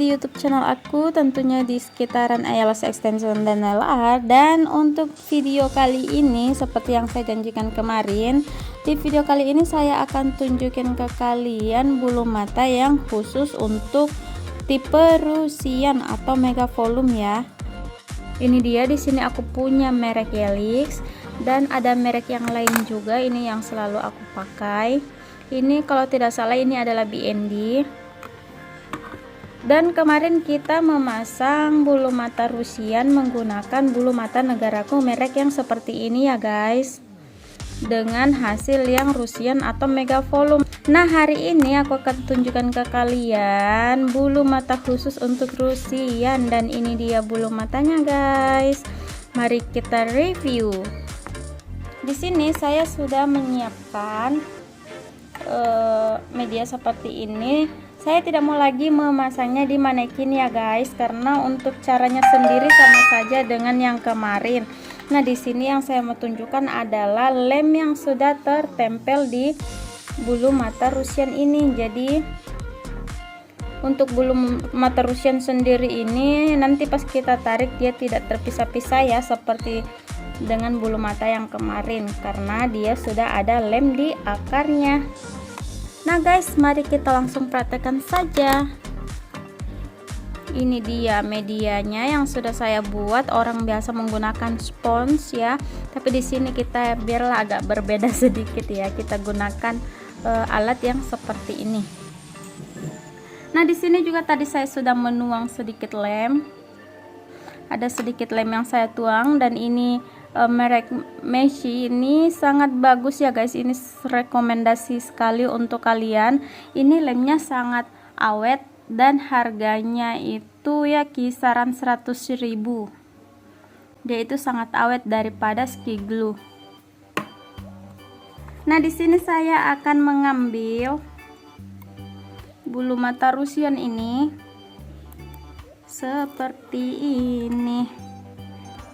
di YouTube channel aku, tentunya di sekitaran Ayalas Extension dan LR. Dan untuk video kali ini, seperti yang saya janjikan kemarin, di video kali ini saya akan tunjukin ke kalian bulu mata yang khusus untuk tipe Rusian atau mega volume ya. Ini dia, di sini aku punya merek Helix dan ada merek yang lain juga, ini yang selalu aku pakai. Ini kalau tidak salah ini adalah BND. Dan kemarin kita memasang bulu mata Rusian menggunakan bulu mata negaraku merek yang seperti ini ya guys, dengan hasil yang Rusian atau mega volume. Nah, hari ini aku akan tunjukkan ke kalian bulu mata khusus untuk Rusian, dan ini dia bulu matanya guys. Mari kita review. Di sini saya sudah menyiapkan media seperti ini. Saya tidak mau lagi memasangnya di manekin ya guys, karena untuk caranya sendiri sama saja dengan yang kemarin. Nah, di sini yang saya mau tunjukkan adalah lem yang sudah tertempel di bulu mata Rusian ini. Jadi untuk bulu mata Rusian sendiri ini nanti pas kita tarik dia tidak terpisah-pisah ya, seperti dengan bulu mata yang kemarin, karena dia sudah ada lem di akarnya. Nah guys, mari kita langsung praktekkan saja. Ini dia medianya yang sudah saya buat. Orang biasa menggunakan spons ya, tapi di sini kita biarlah agak berbeda sedikit ya, kita gunakan alat yang seperti ini. Nah, di sini juga tadi saya sudah menuang sedikit lem. Ada sedikit lem yang saya tuang, dan ini merek Meshi ini sangat bagus ya guys. Ini rekomendasi sekali untuk kalian. Ini lemnya sangat awet dan harganya itu ya kisaran 100.000. Dia itu sangat awet daripada ski glue. Nah, di sini saya akan mengambil bulu mata Rusian ini seperti ini.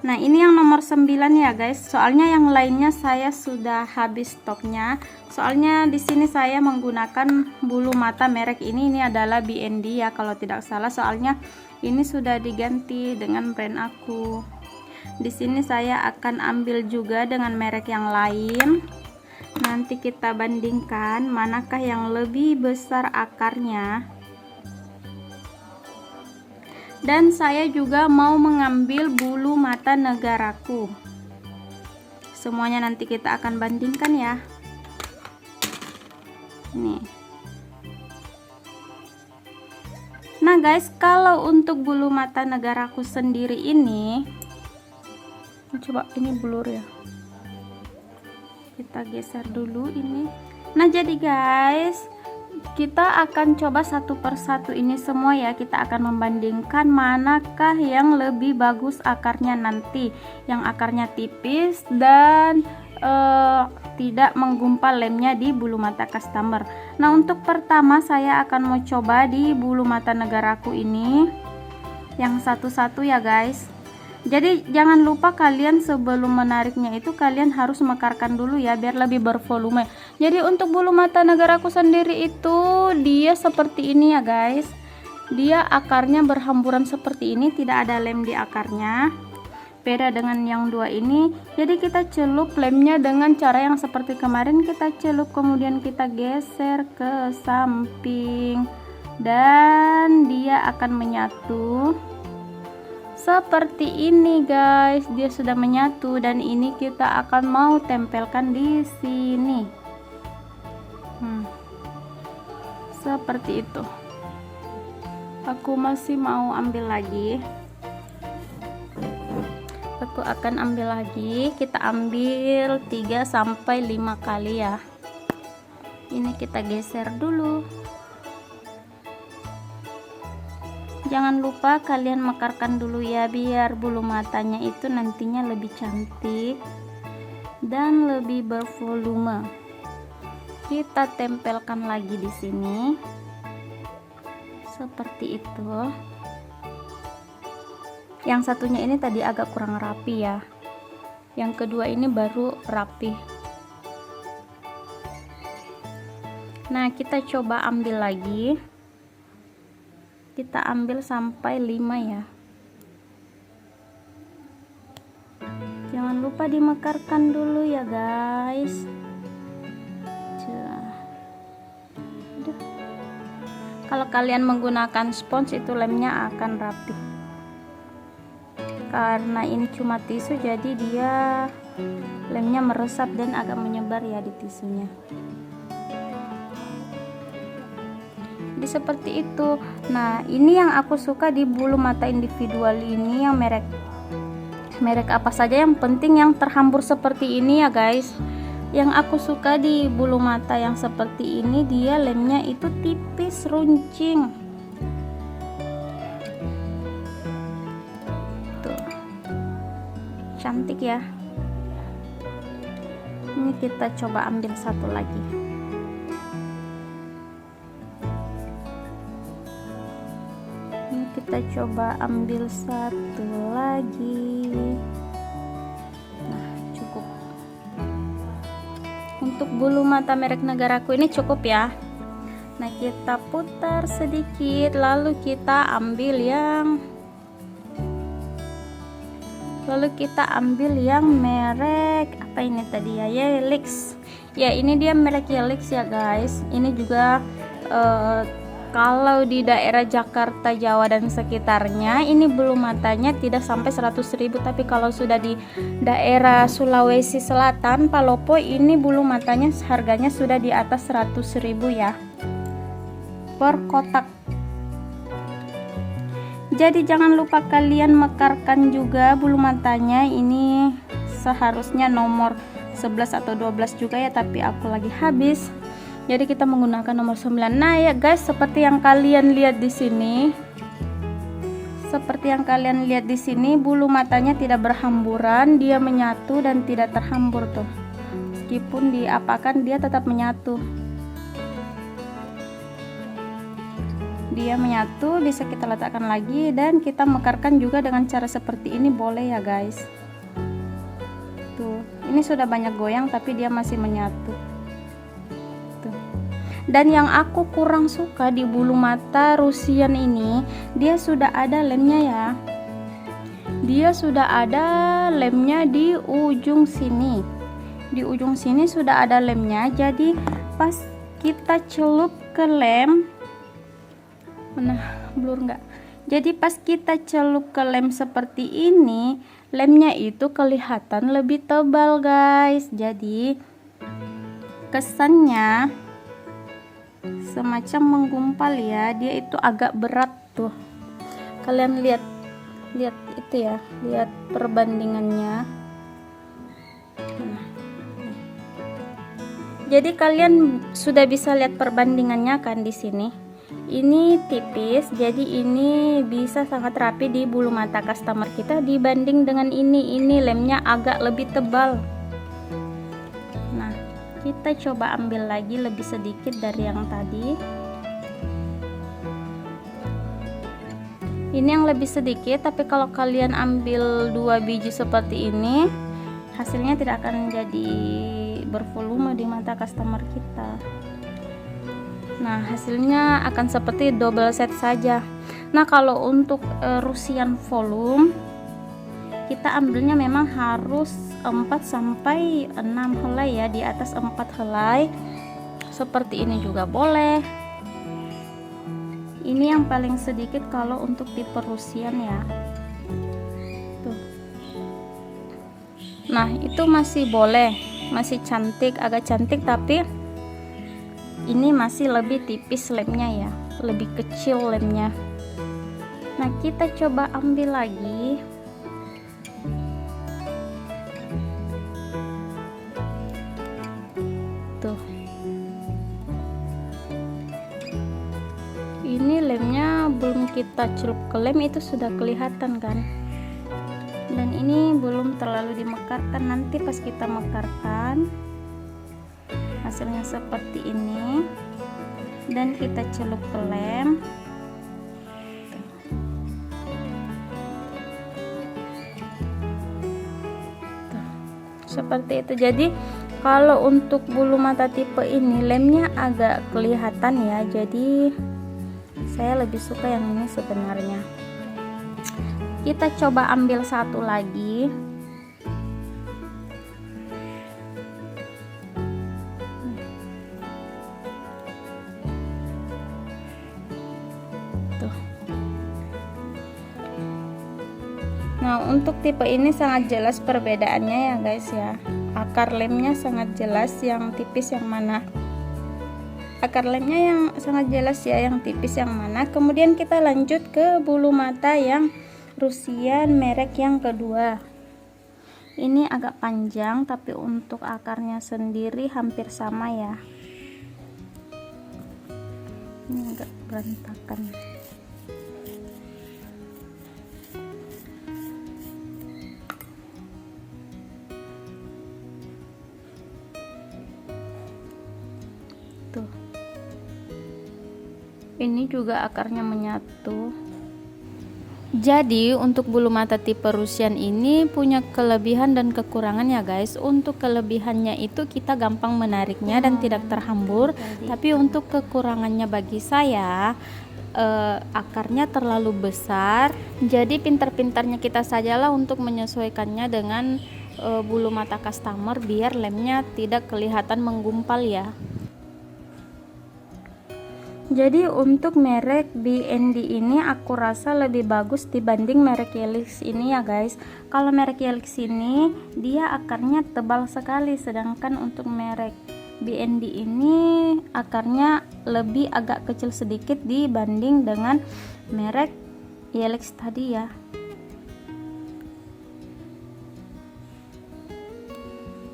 Nah, ini yang nomor 9 ya guys. Soalnya yang lainnya saya sudah habis stoknya. Soalnya di sini saya menggunakan bulu mata merek ini. Ini adalah BND ya kalau tidak salah. Soalnya ini sudah diganti dengan brand aku. Di sini saya akan ambil juga dengan merek yang lain. Nanti kita bandingkan manakah yang lebih besar akarnya. Dan saya juga mau mengambil bulu mata negaraku. Semuanya nanti kita akan bandingkan ya. Nih. Nah guys, kalau untuk bulu mata negaraku sendiri ini, coba ini blur ya. Kita geser dulu ini. Nah, jadi guys, kita akan coba satu persatu ini semua ya. Kita akan membandingkan manakah yang lebih bagus akarnya nanti, yang akarnya tipis dan tidak menggumpal lemnya di bulu mata customer. Nah, untuk pertama saya akan mau coba di bulu mata negaraku ini yang satu-satu ya guys. Jadi jangan lupa kalian sebelum menariknya itu kalian harus mekarkan dulu ya, biar lebih bervolume. Jadi untuk bulu mata negaraku sendiri itu dia seperti ini ya guys. Dia akarnya berhamburan seperti ini, tidak ada lem di akarnya. Beda dengan yang dua ini. Jadi kita celup lemnya dengan cara yang seperti kemarin, kita celup kemudian kita geser ke samping dan dia akan menyatu. Seperti ini guys, dia sudah menyatu, dan ini kita akan mau tempelkan di sini. Seperti itu. Aku masih mau ambil lagi. Aku akan ambil lagi. Kita ambil 3 sampai 5 kali ya. Ini kita geser dulu. Jangan lupa kalian mekarkan dulu ya, biar bulu matanya itu nantinya lebih cantik dan lebih bervolume. Kita tempelkan lagi di sini. Seperti itu. Yang satunya ini tadi agak kurang rapi ya. Yang kedua ini baru rapi. Nah, kita coba ambil lagi. kita ambil sampai 5 ya. Jangan lupa dimekarkan dulu ya guys. Kalau kalian menggunakan spons itu lemnya akan rapi. Karena ini cuma tisu jadi dia lemnya meresap dan agak menyebar ya di tisunya. Jadi seperti itu. Nah, ini yang aku suka di bulu mata individual ini, yang merek apa saja, yang penting yang terhambur seperti ini ya guys. Yang aku suka di bulu mata yang seperti ini, dia lemnya itu tipis, runcing. Tuh. Cantik ya. Ini kita coba ambil satu lagi. Ini kita coba ambil satu lagi. Nah, cukup. Untuk bulu mata merek negaraku ini cukup ya. Nah, kita putar sedikit, lalu kita ambil yang merek apa ini tadi ya, Yelix. Ya, ini dia merek Yelix ya guys. Ini juga kalau di daerah Jakarta, Jawa dan sekitarnya, ini bulu matanya tidak sampai 100.000, tapi kalau sudah di daerah Sulawesi Selatan, Palopo, ini bulu matanya harganya sudah di atas 100.000 ya per kotak. Jadi jangan lupa kalian mekarkan juga bulu matanya. Ini seharusnya nomor 11 atau 12 juga ya, tapi aku lagi habis. Jadi kita menggunakan nomor 9. Nah ya guys, seperti yang kalian lihat di sini. Bulu matanya tidak berhamburan, dia menyatu dan tidak terhambur tuh. Meskipun diapakan dia tetap menyatu. Dia menyatu, bisa kita letakkan lagi dan kita mekarkan juga dengan cara seperti ini boleh ya guys. Tuh, ini sudah banyak goyang tapi dia masih menyatu. Dan yang aku kurang suka di bulu mata Rusian ini, dia sudah ada lemnya ya. Dia sudah ada lemnya di ujung sini. Di ujung sini sudah ada lemnya. Jadi pas kita celup ke lem, blur nggak? Jadi pas kita celup ke lem seperti ini, lemnya itu kelihatan lebih tebal guys. Jadi kesannya semacam menggumpal ya, dia itu agak berat tuh. Kalian lihat itu ya, lihat perbandingannya. Jadi kalian sudah bisa lihat perbandingannya kan di sini. Ini tipis, jadi ini bisa sangat rapi di bulu mata customer kita dibanding dengan ini lemnya agak lebih tebal. Kita coba ambil lagi lebih sedikit dari yang tadi. Ini yang lebih sedikit, tapi kalau kalian ambil 2 biji seperti ini, hasilnya tidak akan jadi bervolume di mata customer kita. Nah, hasilnya akan seperti double set saja. Nah, kalau untuk Rusian volume, kita ambilnya memang harus 4 sampai 6 helai ya, di atas 4 helai. Seperti ini juga boleh. Ini yang paling sedikit kalau untuk tipe Rusian ya. Tuh. Nah, itu masih boleh, masih cantik, agak cantik, tapi ini masih lebih tipis lemnya ya, lebih kecil lemnya. Nah, kita coba ambil lagi. Ini lemnya belum kita celup ke lem itu sudah kelihatan kan, dan ini belum terlalu dimekarkan. Nanti pas kita mekarkan hasilnya seperti ini dan kita celup ke lem. Tuh, seperti itu. Jadi kalau untuk bulu mata tipe ini lemnya agak kelihatan ya, jadi Saya lebih suka yang ini sebenarnya. Kita coba ambil satu lagi. Nah, untuk tipe ini sangat jelas perbedaannya ya guys ya. Akar lemnya sangat jelas, yang tipis yang mana. Akar lemnya yang sangat jelas ya, yang tipis yang mana. Kemudian kita lanjut ke bulu mata yang Rusian merek yang kedua. Ini agak panjang, tapi untuk akarnya sendiri hampir sama ya. Ini agak berantakan. Tuh. Ini juga akarnya menyatu. Jadi untuk bulu mata tipe Rusian ini punya kelebihan dan kekurangan ya guys. Untuk kelebihannya itu kita gampang menariknya dan tidak terhambur. Tapi untuk kekurangannya bagi saya, akarnya terlalu besar. Jadi pintar-pintarnya kita sajalah untuk menyesuaikannya dengan bulu mata customer biar lemnya tidak kelihatan menggumpal ya. Jadi untuk merek BND ini aku rasa lebih bagus dibanding merek Helix ini ya guys. Kalau merek Helix ini dia akarnya tebal sekali, sedangkan untuk merek BND ini akarnya lebih agak kecil sedikit dibanding dengan merek Helix tadi ya.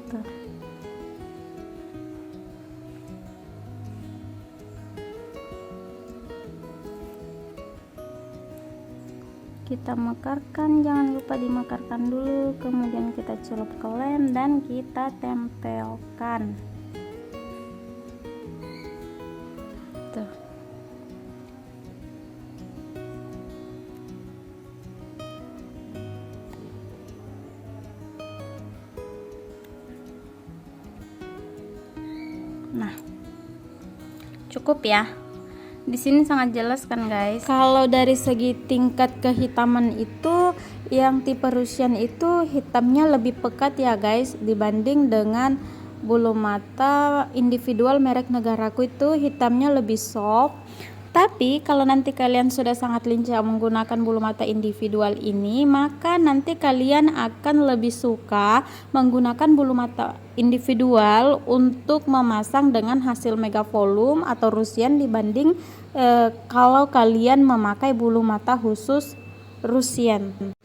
Tuh. Kita mekarkan, jangan lupa dimekarkan dulu, kemudian kita celup ke lem dan kita tempelkan. Tuh. Nah, cukup ya. Di sini sangat jelas kan guys. Kalau dari segi tingkat kehitaman itu, yang tipe Rusian itu hitamnya lebih pekat ya guys, dibanding dengan bulu mata individual merek negaraku itu hitamnya lebih soft. Tapi kalau nanti kalian sudah sangat lincah menggunakan bulu mata individual ini, maka nanti kalian akan lebih suka menggunakan bulu mata individual untuk memasang dengan hasil mega volume atau Rusian dibanding kalau kalian memakai bulu mata khusus Rusian.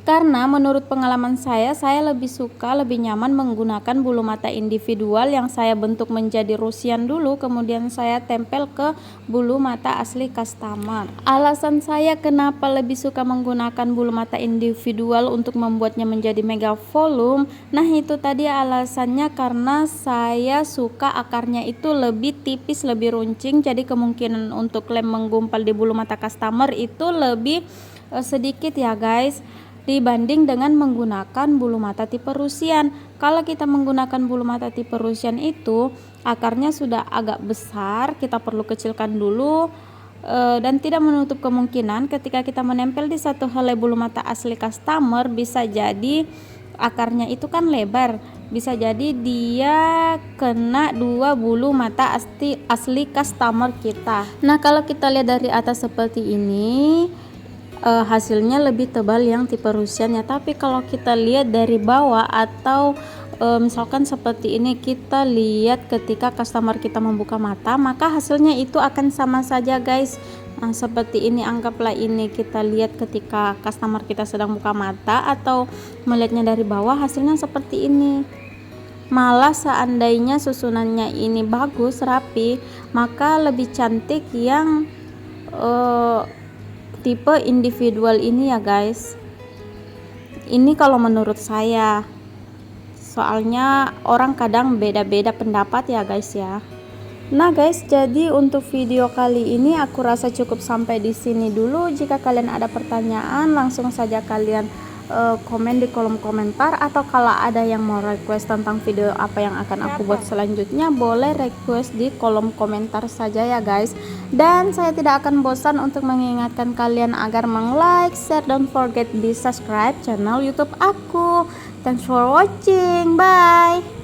Karena menurut pengalaman saya lebih suka, lebih nyaman menggunakan bulu mata individual yang saya bentuk menjadi Rusian dulu, kemudian saya tempel ke bulu mata asli customer. Alasan saya kenapa lebih suka menggunakan bulu mata individual untuk membuatnya menjadi mega volume, nah itu tadi alasannya, karena saya suka akarnya itu lebih tipis, lebih runcing, jadi kemungkinan untuk lem menggumpal di bulu mata customer itu lebih sedikit ya guys, dibanding dengan menggunakan bulu mata tipe Rusian. Kalau kita menggunakan bulu mata tipe Rusian itu akarnya sudah agak besar, kita perlu kecilkan dulu, dan tidak menutup kemungkinan ketika kita menempel di satu helai bulu mata asli customer, bisa jadi akarnya itu kan lebar, bisa jadi dia kena dua bulu mata asli customer kita. Nah, kalau kita lihat dari atas seperti ini, hasilnya lebih tebal yang tipe Rusian ya. Tapi kalau kita lihat dari bawah atau misalkan seperti ini, kita lihat ketika customer kita membuka mata, maka hasilnya itu akan sama saja guys. Nah, seperti ini, anggaplah ini kita lihat ketika customer kita sedang buka mata atau melihatnya dari bawah, hasilnya seperti ini. Malah seandainya susunannya ini bagus, rapi, maka lebih cantik yang tipe individual ini ya guys. Ini kalau menurut saya, soalnya orang kadang beda-beda pendapat ya guys ya. Nah guys, jadi untuk video kali ini aku rasa cukup sampai di sini dulu. Jika kalian ada pertanyaan, langsung saja kalian komen di kolom komentar, atau kalau ada yang mau request tentang video apa yang akan aku buat selanjutnya, boleh request di kolom komentar saja ya guys. Dan saya tidak akan bosan untuk mengingatkan kalian agar like, share, don't forget di subscribe channel YouTube aku. Thanks for watching, bye.